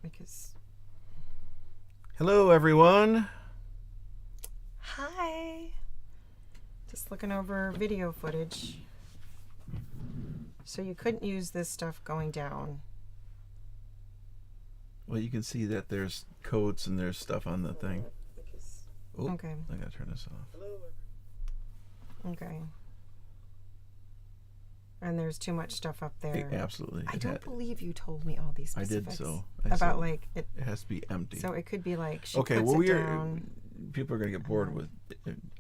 because... Hello, everyone. Hi. Just looking over video footage. So you couldn't use this stuff going down. Well, you can see that there's codes and there's stuff on the thing. Oh, Okay. I gotta turn this off. Okay. And there's too much stuff up there. Absolutely. I don't believe you told me all these I specifics. did so. About like it has to be empty. So it could be like she okay. puts Well, it down. People are gonna get bored with.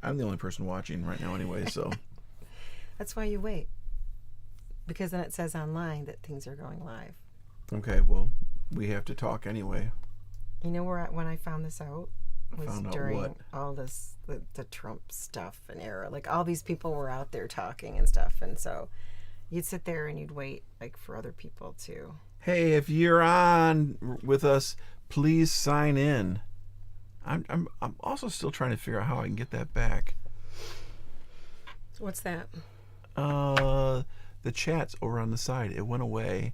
I'm the only person watching right now, anyway. So that's why you wait. Because then it says online that things are going live. Okay. Well, we have to talk anyway. You know where when I found this out was found out during what? all this the Trump stuff and era. Like all these people were out there talking and stuff, and so you'd sit there and you'd wait like for other people to. Hey, if you're on with us, please sign in. I'm also still trying to figure out how I can get that back. What's that? The chat's over on the side. It went away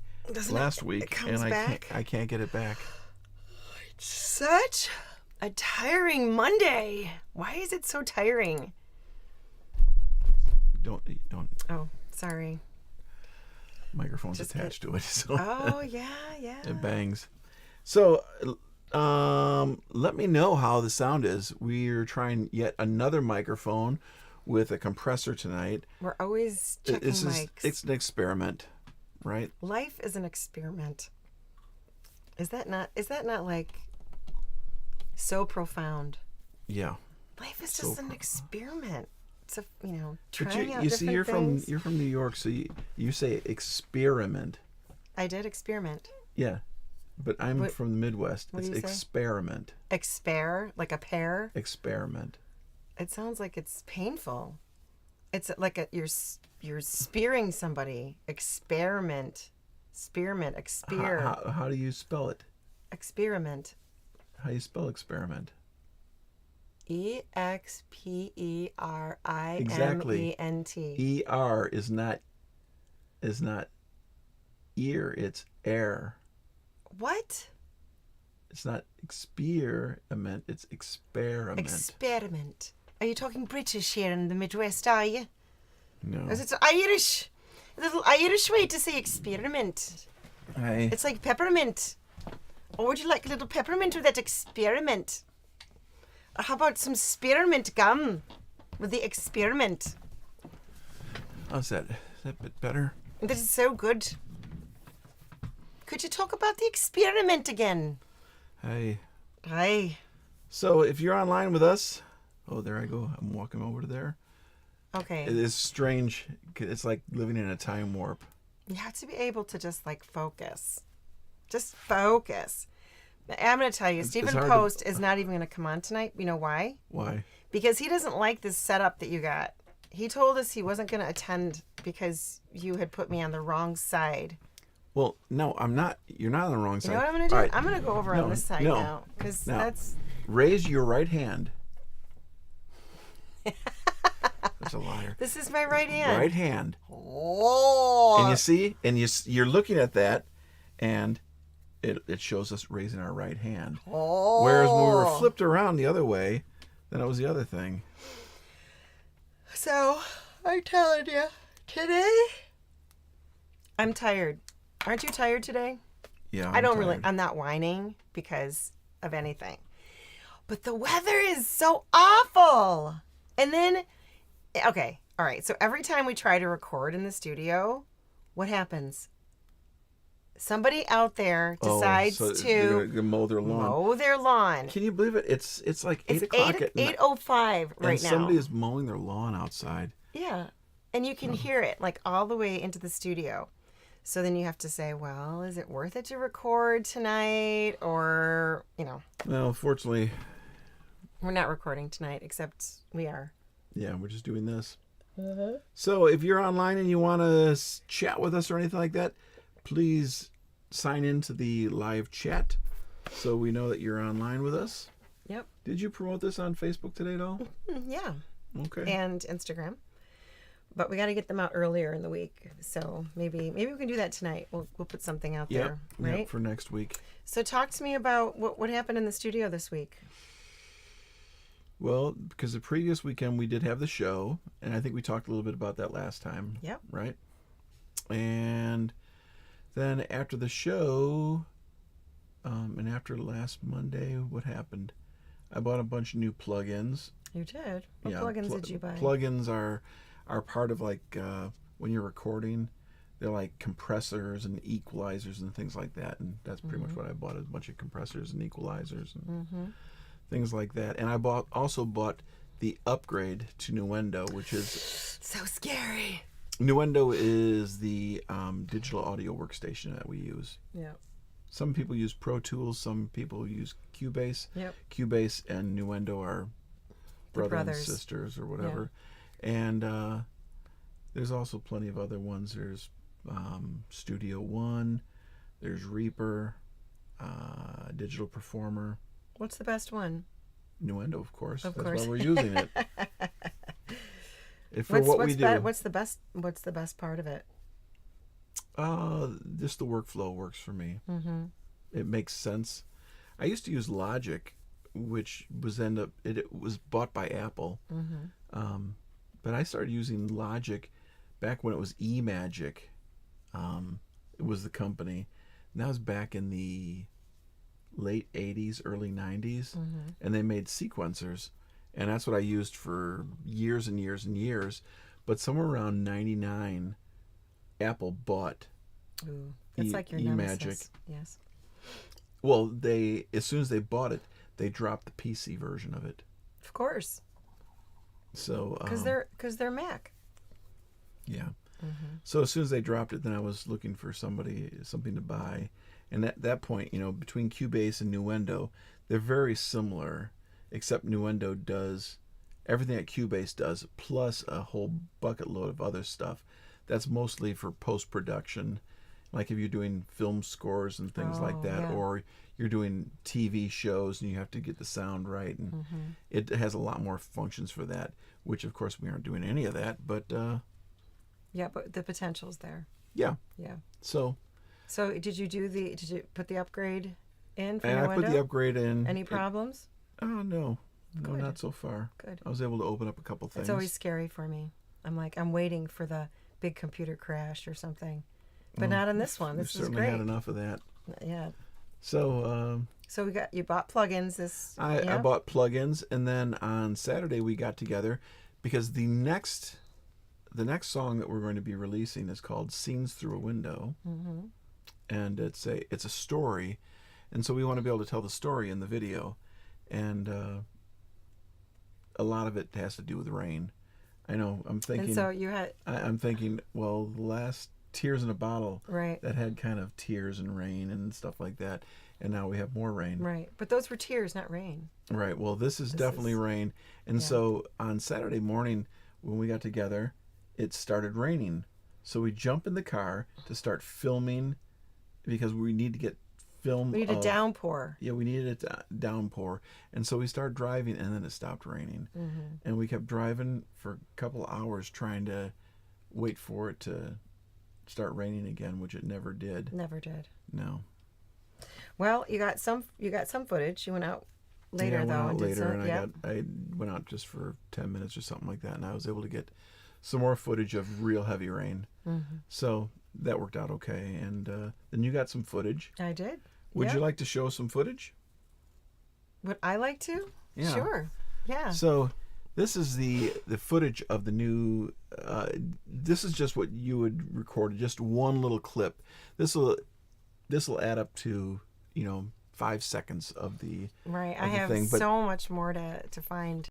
last week, and I can't get it back. It's such a tiring Monday. Why is it so tiring? Don't. Oh, sorry. Microphone's attached to it, so. Oh yeah. It bangs. So, let me know how the sound is. We're trying yet another microphone with a compressor tonight. We're always checking mics. It's an experiment, right? Life is an experiment. Is that not like so profound? Yeah. Life is just an experiment. It's trying but out you see, different things. you're from New York, so you say experiment. I did experiment. Yeah, but I'm from the Midwest. What It's do you say? experiment. Exper, like a pear. Experiment. It sounds like it's painful. It's like you're spearing somebody. Experiment. Spearmint. How do you spell it? Experiment. How do you spell experiment? EXPERIMENT. Exactly. ER is not ear, it's air. What? It's not experiment, it's experiment. Experiment. Are you talking British here in the Midwest, are you? No. Because it's Irish. A little Irish way to say experiment. Hey. It's like peppermint. Or would you like a little peppermint with that experiment? Or how about some spearmint gum with the experiment? How's that? Is that a bit better? This is so good. Could you talk about the experiment again? Hey. Hi. So if you're online with us, oh, there I go. I'm walking over to there. Okay. It is strange. It's like living in a time warp. You have to be able to just like focus. Just focus. I'm going to tell you, Stephen Post is not even going to come on tonight. You know why? Why? Because he doesn't like this setup that you got. He told us he wasn't going to attend because you had put me on the wrong side. Well, no, I'm not. You're not on the wrong side. You know what I'm going to do? Right. I'm going to go over on this side now. Because that's... Raise your right hand. That's a liar. This is my right hand. Right hand. Oh. And you see, and you're looking at that, and it shows us raising our right hand. Oh. Whereas when we were flipped around the other way, then it was the other thing. So, I'm telling you, today, I'm tired. Aren't you tired today? Yeah, I'm not whining because of anything. But the weather is so awful. And then, okay, all right. So every time we try to record in the studio, what happens? Somebody out there decides to mow their lawn. Can you believe it? It's like 8 o'clock at night. 8:05 right now. And somebody is mowing their lawn outside. Yeah. And you can hear it like all the way into the studio. So then you have to say, well, is it worth it to record tonight? Or, Well, fortunately, we're not recording tonight, except we are. Yeah, we're just doing this. So if you're online and you want to chat with us or anything like that, please sign into the live chat so we know that you're online with us. Yep. Did you promote this on Facebook today at all? Yeah. Okay. And Instagram. but we got to get them out earlier in the week. So maybe we can do that tonight. We'll put something out there, right? Yep, for next week. So talk to me about what happened in the studio this week. Well, because the previous weekend we did have the show, and I think we talked a little bit about that last time. Yep. Right? And then after the show, and after last Monday, what happened? I bought a bunch of new plugins. You did. What plugins did you buy? Plugins are part of like when you're recording. They're like compressors and equalizers and things like that, and that's pretty much what I bought: a bunch of compressors and equalizers and things like that. And I also bought the upgrade to Nuendo, which is so scary. Nuendo is the digital audio workstation that we use. Yeah. Some people use Pro Tools, some people use Cubase. Yep. Cubase and Nuendo are brothers and brothers. sisters or whatever. Yeah. And there's also plenty of other ones. There's Studio One, there's Reaper, Digital Performer. What's the best one? Nuendo, of course. Of That's course. why we're using it. For what we do. What's the best part of it? Just the workflow works for me. Mm-hmm. It makes sense. I used to use Logic, which was it was bought by Apple. Mm-hmm. But I started using Logic back when it was eMagic. It was the company. And that was back in the late 80s, early 90s. Mm-hmm. And they made sequencers. And that's what I used for years and years and years. But somewhere around 99, Apple bought Ooh, it's like your eMagic. nemesis. Yes. Well, as soon as they bought it, they dropped the PC version of it. Of course. So because they're Mac. Yeah. Mm-hmm. So as soon as they dropped it, then I was looking for something to buy. And at that point, between Cubase and Nuendo, they're very similar, except Nuendo does everything that Cubase does, plus a whole bucket load of other stuff. That's mostly for post-production, like if you're doing film scores and things like that, yeah. or you're doing TV shows and you have to get the sound right. And it has a lot more functions for that, which of course we aren't doing any of that, but yeah, but the potential's there. yeah. Yeah. So did you put the upgrade in for and Nuendo? I put the upgrade in. Any problems? No, Good. not so far. Good. I was able to open up a couple things. It's always scary for me. I'm waiting for the big computer crash or something, but not in this one. We've This is certainly great. had enough of that. Yeah. So So you bought plugins this. I bought plugins, and then on Saturday we got together because the next song that we're going to be releasing is called "Scenes Through a Window," and it's a story, and so we want to be able to tell the story in the video, and a lot of it has to do with rain. I know. I'm thinking. And so you had. I'm thinking. Well, the last Tears in a Bottle, Right. that had kind of tears and rain and stuff like that, and now we have more rain. Right, but those were tears, not rain. Right. Well, this is definitely rain, and so on Saturday morning when we got together, it started raining. So we jump in the car to start filming because we need to get film. We need a downpour. Yeah, we needed a downpour, and so we started driving, and then it stopped raining, and we kept driving for a couple hours trying to wait for it to start raining again, which it never did. Never did. No. Well, you got some footage. You went out later I went though. out and did later, some, and I went out just for 10 minutes or something like that, and I was able to get some more footage of real heavy rain. So that worked out okay. And then you got some footage. I did. Would you like to show some footage? Would I like to? Yeah. Sure. Yeah. So this is the footage of the new. This is just what you would record, just one little clip. This will add up to 5 seconds of the Right. of I the have thing, but so much more to find.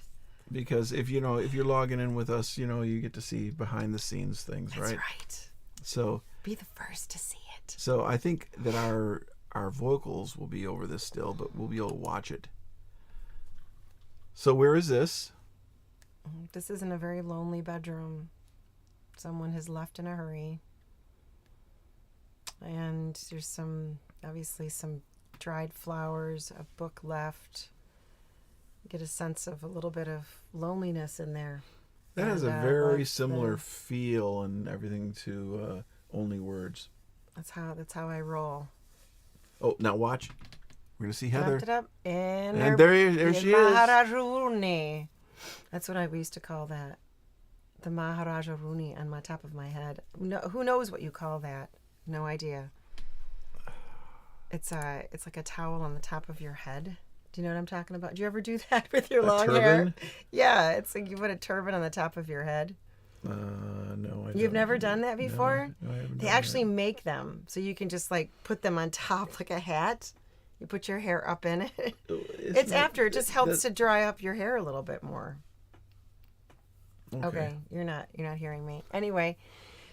because if you're logging in with us, you get to see behind the scenes things, That's right? right. So Be the first to see it. so I think that our vocals will be over this still, but we'll be able to watch it. So where is this? This is in a very lonely bedroom. Someone has left in a hurry. And there's obviously some dried flowers, a book left. Get a sense of a little bit of loneliness in there. That has a And, very like similar the- feel and everything to Only Words. That's how I roll. Oh, now watch. We're gonna see Heather. And And there she is. Maharajaruni. That's what I used to call that. The Maharajaruni on my top of my head. No, who knows what you call that? No idea. It's like a towel on the top of your head. Do you know what I'm talking about? Do you ever do that with your A long hair? turban? Yeah, it's like you put a turban on the top of your head. No, You've never done that before? No, I haven't They done actually make them so you can just like put them on top like a hat. You put your hair up in it. that. It's after. It just helps to dry up your hair a little bit more. Okay, you're not hearing me. Anyway,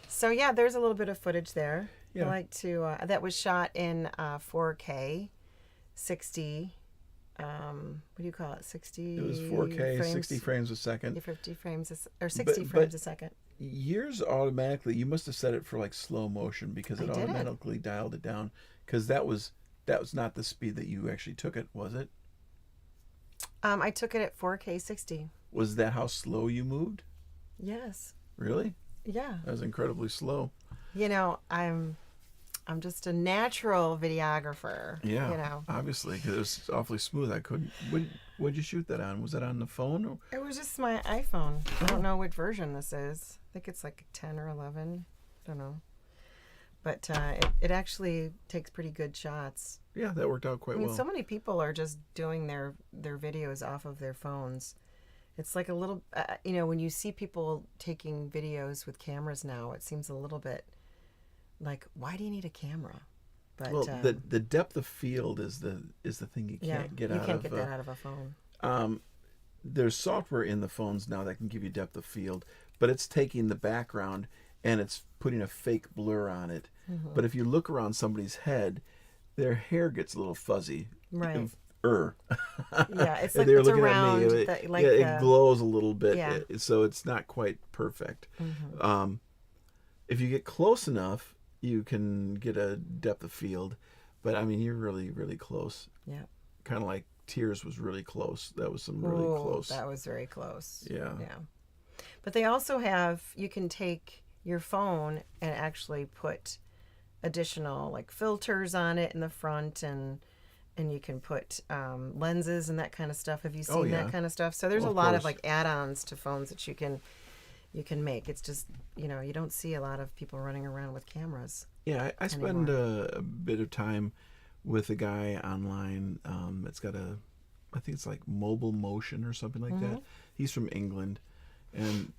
so yeah, there's a little bit of footage there. Yeah. I like to. That was shot in 4K, 60. What do you call it? 60. It was 4K, frames, 60 frames a second. 50 frames or 60 But- frames a second. Yours automatically, you must have set it for like slow motion because I it did it. automatically dialed it down. Because that was not the speed that you actually took it, was it? I took it at 4K 60. Was that how slow you moved? Yes. Really? Yeah. That was incredibly slow. You know, I'm just a natural videographer. Yeah. You know, Obviously, because it was awfully smooth. I couldn't. What'd you shoot that on? Was that on the phone? Or? it was just my iPhone. I don't know what version this is. I think it's like 10 or 11. Don't know. But it actually takes pretty good shots. Yeah, that worked out quite I mean, well. so many people are just doing their videos off of their phones. It's like a little, you know, when you see people taking videos with cameras now, it seems a little bit like, why do you need a camera? But Well, the depth of field is the thing you can't get out of. You can't get that out of a phone. There's software in the phones now that can give you depth of field, but it's taking the background and it's putting a fake blur on it. Mm-hmm. But if you look around somebody's head, their hair gets a little fuzzy. Right. Yeah, it's if like they were it's looking around. at me, it glows a little bit, Yeah. so it's not quite perfect. Mm-hmm. If you get close enough, you can get a depth of field, but I mean, you're really, really close. Yeah. Kind of like Tears was really close. That was some really Ooh, close. That was very close. Yeah. Yeah. But they also have, you can take your phone and actually put additional like filters on it in the front, and you can put lenses and that kind of stuff. Have you seen yeah. that kind of stuff? So there's Of a lot of course. like add-ons to phones that you can make. It's just, you know, you don't see a lot of people running around with cameras. Yeah, I spend a bit of time with a guy online that's got I think it's like Mobile Motion or something like that. He's from England, and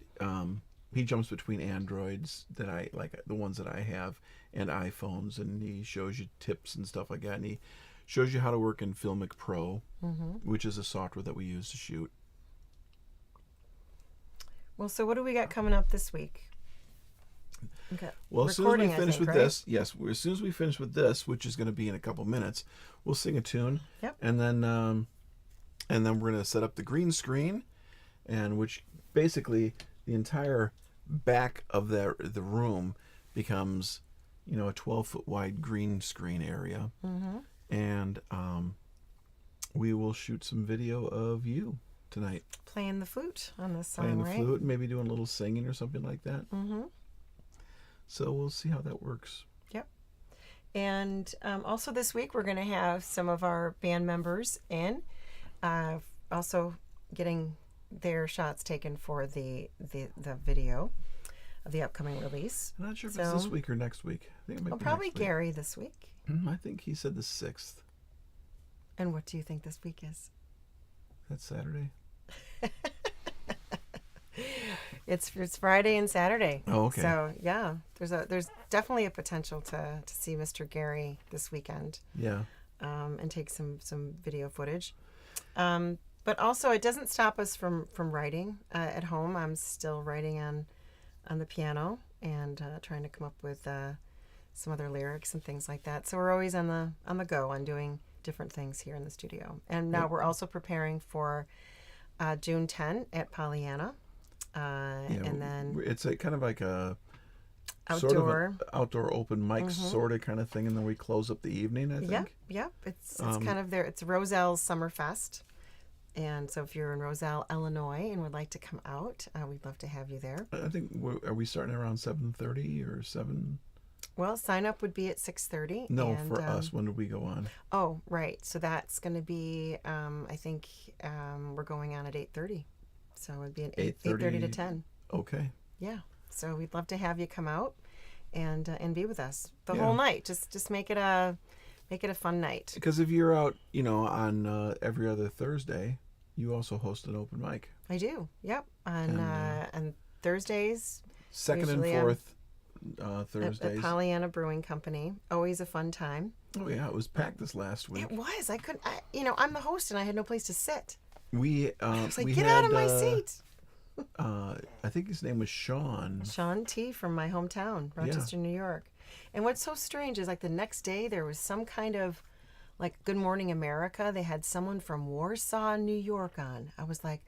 he jumps between Androids that I like, the ones that I have, and iPhones, and he shows you tips and stuff like that, and he shows you how to work in Filmic Pro, which is a software that we use to shoot. Well, so what do we got coming up this week? Okay. Well, as soon as we Recording, I finish think, with right? this, yes, as soon as we finish with this, which is going to be in a couple minutes, we'll sing a tune. Yep. And then we're going to set up the green screen, and which basically the entire back of the room becomes, you know, a 12-foot wide green screen area. And we will shoot some video of you tonight Playing the flute on this song, playing the right? flute, and maybe doing a little singing or something like that. So we'll see how that works. Yep. And also this week we're going to have some of our band members in, also getting their shots taken for the video of the upcoming release. I'm not sure if it's this week or next week. I think it might Well, be probably next week. Gary this week. I think he said the 6th. And what do you think this week is? That's Saturday. It's Friday and Saturday. Oh, okay. So yeah, there's definitely a potential to see Mr. Gary this weekend. Yeah. And take some video footage. But also, it doesn't stop us from writing at home. I'm still writing on the piano and trying to come up with some other lyrics and things like that. So we're always on the go on doing different things here in the studio. And now we're also preparing for June 10 at Pollyanna. And then it's a kind of like a outdoor. sort of an outdoor open mic sort of kind of thing, and then we close up the evening, I think. Yep. It's kind of there. It's Roselle's Summerfest. And so if you're in Roselle, Illinois, and would like to come out, we'd love to have you there. I think are we starting around 7:30 or 7? Well, sign up would be at 6:30. No, and, for us. When did we go on? Oh, right. So that's going to be, I think we're going on at 8:30. So it would be an 8:30 to 10. Okay. Yeah. So we'd love to have you come out and be with us the Yeah. whole night. Just make it a fun night. Because if you're out, on every other Thursday, you also host an open mic. I do. Yep. On Thursdays. Second Usually, and fourth At Thursdays. Pollyanna Brewing Company. Always a fun time. Oh yeah, it was packed this last week. It was. I couldn't. I'm the host and I had no place to sit. We I was like, we get had, out of my seat. I think his name was Sean. Sean T from my hometown, Rochester, New York. And what's so strange is like the next day there was some kind of like Good Morning America. They had someone from Warsaw, New York on. I was like,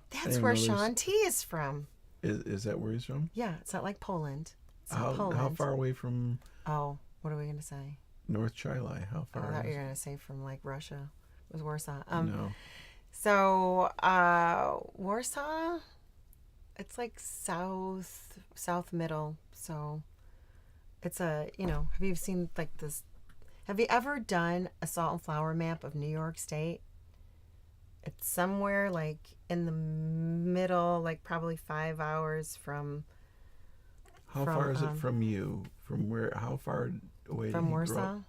that's didn't where know there's- Sean T is from. Is that where he's from? Yeah, it's not like Poland. It's not How Poland. far away from Oh, what are we going to say? North Chilai? How I far? thought you is were going to say from like Russia. It was Warsaw. No. So, Warsaw, it's like south middle. So it's have you seen like this? Have you ever done a salt and flour map of New York State? It's somewhere like in the middle, like probably 5 hours from How far is it from you? From where? How far away? did from he grow Warsaw. up?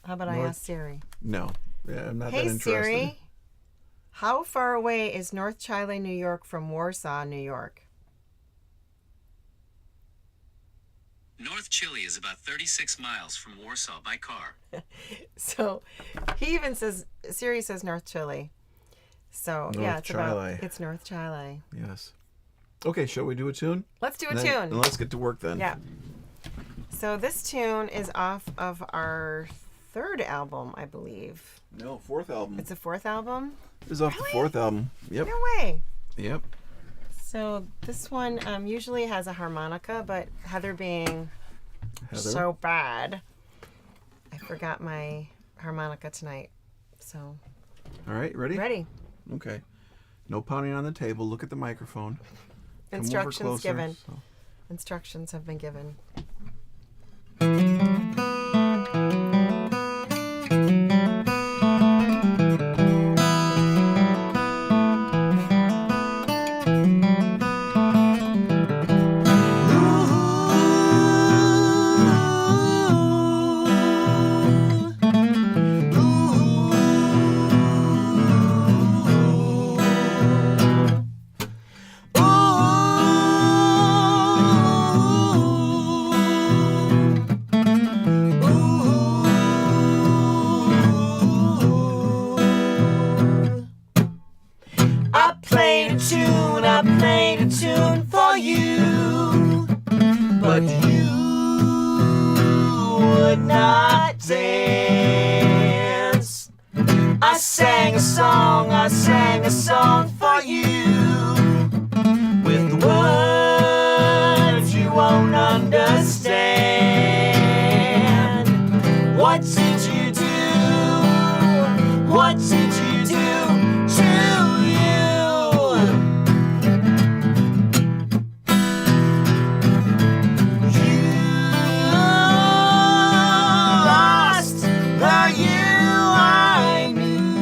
How about I North- ask Siri? No. Yeah, I'm not that Hey interested. Siri, how far away is North Chile, New York from Warsaw, New York? North Chile is about 36 miles from Warsaw by car. So he even says, Siri says North Chile. So yeah, North it's Chile. it's North Chile. Yes. Okay, shall we do a tune? Let's do a And then- tune. And let's get to work then. Yeah. So this tune is off of our third album, I believe. No, fourth album. It's a fourth album? This is off the Really? fourth album. Yep. No way. Yep. So this one usually has a harmonica, but Heather being Heather. so bad, I forgot my harmonica tonight. So All right, ready? ready. Okay. No pounding on the table. Look at the microphone. Come over Instructions closer, given. so- Instructions have been given. I played a tune for you, but you would not dance. I sang a song for you, with the words you won't understand. What did you do? What did you do to you? You lost the you I knew.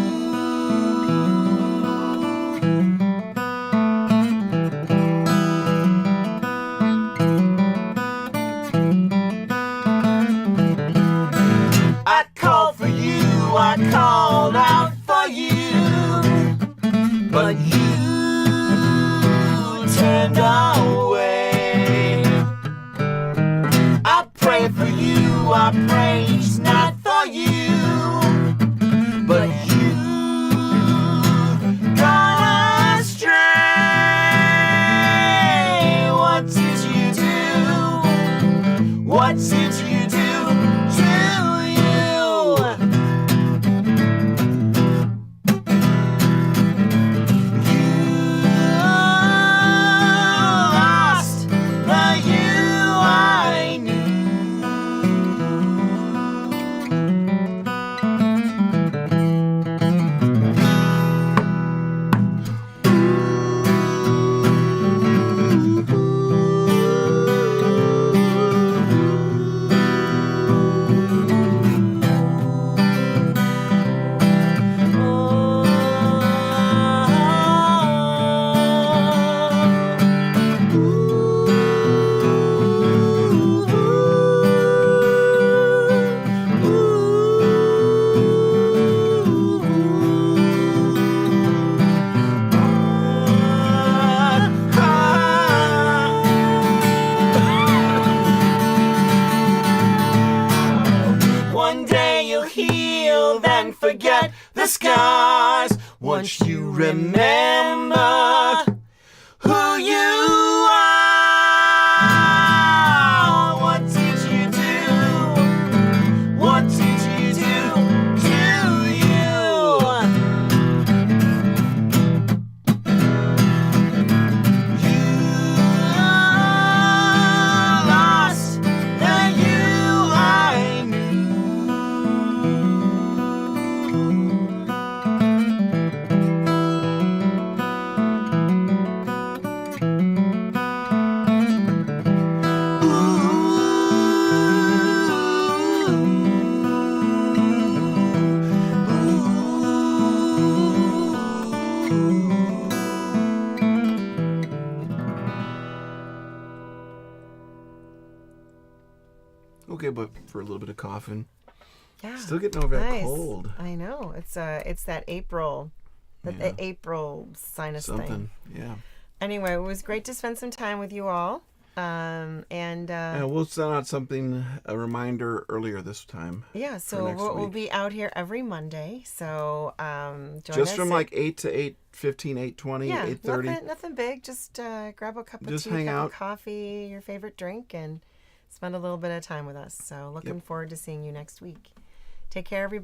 forget the skies. Once you remember who you are, what did you do? What did you do to you? You lost the you I knew. Okay, but for a little bit of coughing. Yeah. Still getting over that Nice. cold. I know. It's that April, the April sinus Something. thing. Yeah. Anyway, it was great to spend some time with you all. And We'll send out something, a reminder earlier this time. yeah, so next we'll week. be out here every Monday. So join Just us from at- like 8 to 8:15, 8:20, yeah, 8:30. nothing big. Just grab a cup of Just tea, hang cup out. of coffee, your favorite drink, and spend a little bit of time with us. So looking forward to seeing you next week. Take care, everybody.